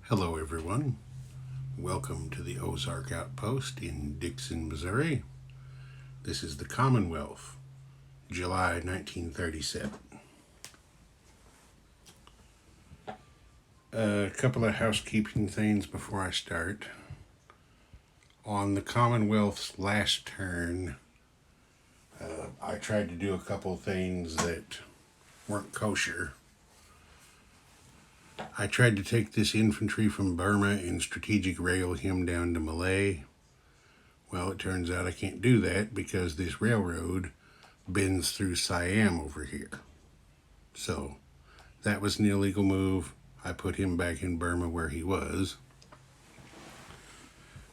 Hello everyone, welcome to the Ozark Outpost in Dixon, Missouri. This is the Commonwealth, July 1937. A couple of housekeeping things before I start. On the Commonwealth's last turn, I tried to do a couple things that weren't kosher. I tried to take this infantry from Burma and strategic rail him down to Malay. Well, it turns out I can't do that because this railroad bends through Siam over here. So that was an illegal move. I put him back in Burma where he was.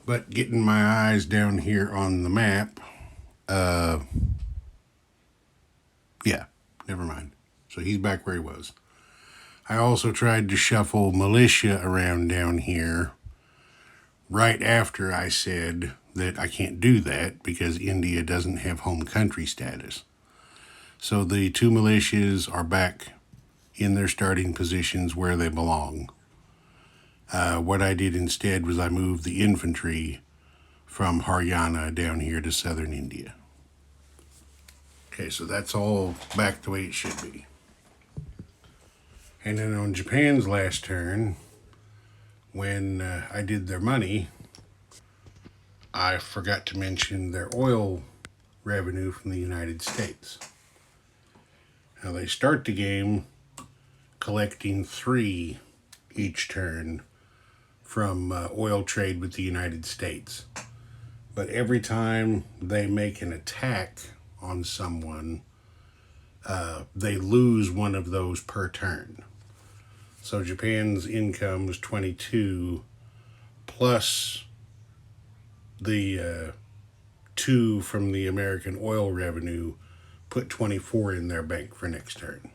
But getting my eyes down here on the map, never mind. So he's back where he was. I also tried to shuffle militia around down here right after I said that I can't do that because India doesn't have home country status. So the two militias are back in their starting positions where they belong. What I did instead was I moved the infantry from Haryana down here to southern India. Okay, so that's all back the way it should be. And then on Japan's last turn, when I did their money, I forgot to mention their oil revenue from the United States. Now they start the game collecting 3 each turn from oil trade with the United States. But every time they make an attack on someone, they lose one of those per turn. So Japan's income was 22 plus the 2 from the American oil revenue, put 24 in their bank for next turn.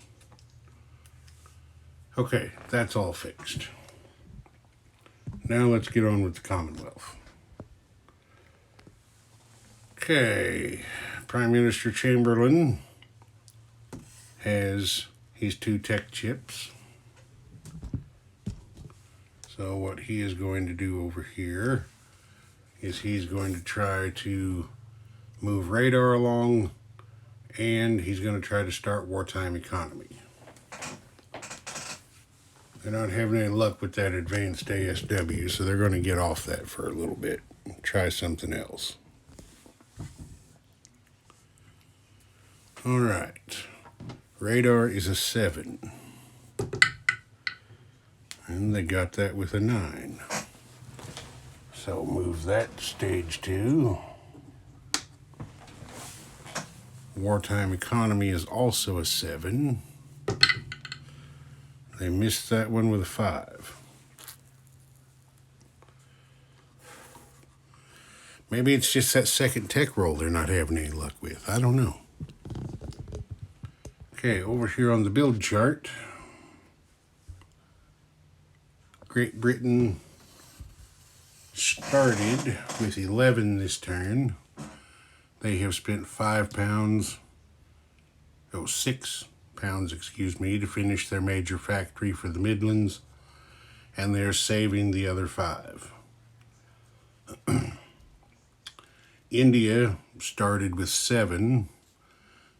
Okay, that's all fixed. Now let's get on with the Commonwealth. Okay, Prime Minister Chamberlain has his 2 tech chips. So what he is going to do over here is he's going to try to move radar along, and he's going to try to start wartime economy. They're not having any luck with that advanced ASW, so they're going to get off that for a little bit and try something else. All right, radar is a 7. And they got that with a 9. So move that to stage 2. Wartime economy is also a 7. They missed that one with a 5. Maybe it's just that second tech roll they're not having any luck with. I don't know. Okay, over here on the build chart, Great Britain started with 11 this turn. They have spent 6 pounds, to finish their major factory for the Midlands, and they're saving the other 5. India started with 7.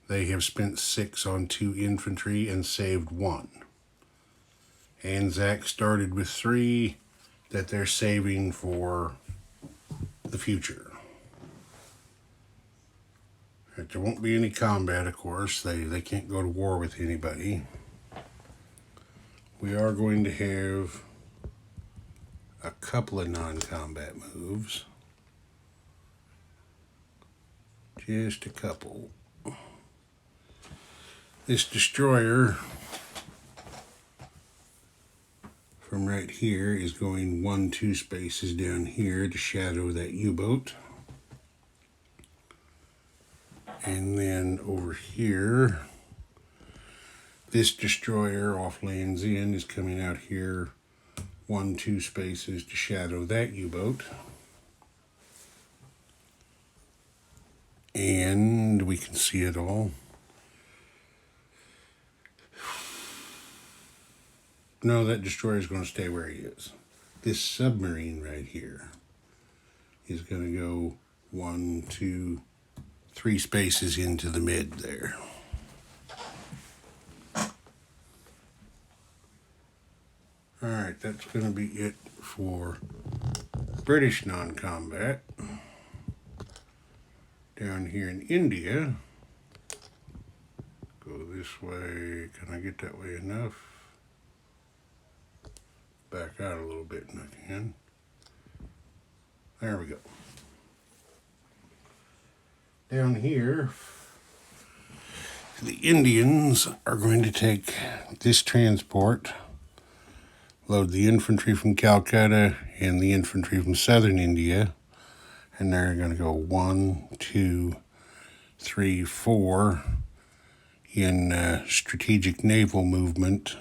They have spent 6 on 2 infantry and saved 1. Anzac started with 3 that they're saving for the future. There won't be any combat, of course. They can't go to war with anybody. We are going to have a couple of non-combat moves. Just a couple. This destroyer from right here is going 1-2 spaces down here to shadow that U-boat. And then over here, this destroyer off Land's End is coming out here 1-2 spaces to shadow that U-boat. And we can see it all. No, that destroyer is going to stay where he is. this submarine right here is going to go 1, 2, 3 spaces into the mid there. Alright, that's going to be it for British non-combat. Down here in India, go this way. Can I get that way enough? Back out a little bit and I can. There we go. Down here, the Indians are going to take this transport, load the infantry from Calcutta and the infantry from southern India, and they're going to go 1, 2, 3, 4 in strategic naval movement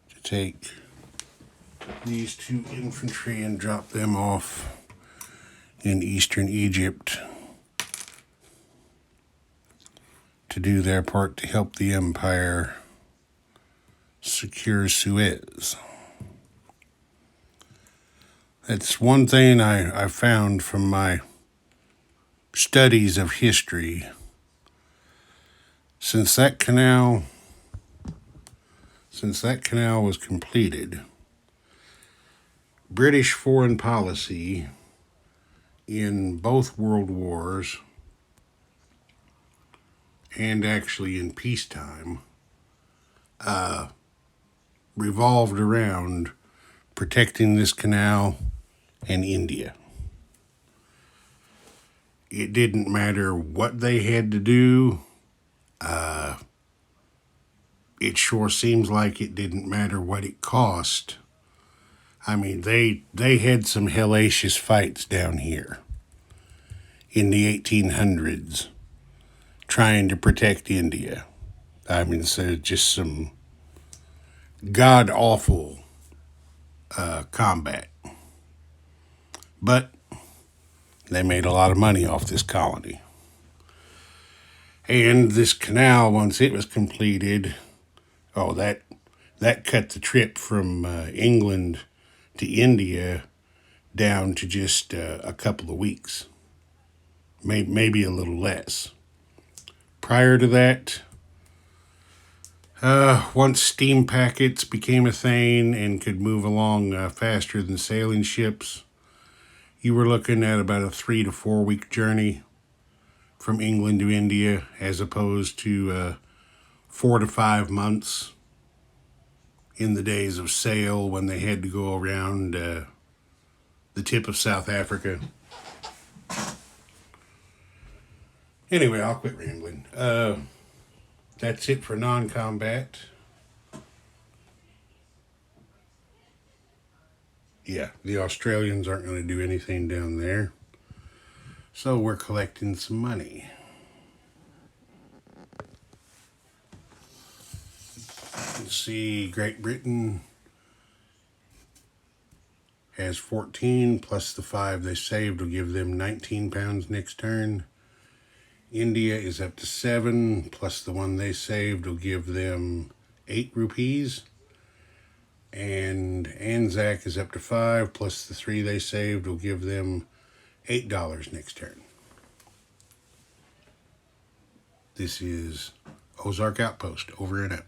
to take these 2 infantry and drop them off in eastern Egypt to do their part to help the empire secure Suez. That's one thing I found from my studies of history. Since that canal was completed, British foreign policy in both world wars and actually in peacetime revolved around protecting this canal and India. It didn't matter what they had to do. It sure seems like it didn't matter what it cost. I mean, they had some hellacious fights down here in the 1800s trying to protect India. I mean, so just some god-awful combat. But they made a lot of money off this colony. And this canal, once it was completed, that cut the trip from England to India down to just a couple of weeks. Maybe a little less. Prior to that, once steam packets became a thing and could move along faster than sailing ships, you were looking at about a 3 to 4 week journey from England to India, as opposed to 4 to 5 months in the days of sail when they had to go around the tip of South Africa. Anyway, I'll quit rambling. That's it for non-combat. Yeah, the Australians aren't going to do anything down there. So we're collecting some money. Let's see, Great Britain has 14, plus the 5 they saved will give them 19 pounds next turn. India is up to 7, plus the 1 they saved will give them 8 rupees. And Anzac is up to 5, plus the 3 they saved will give them $8 next turn. This is Ozark Outpost, over and out.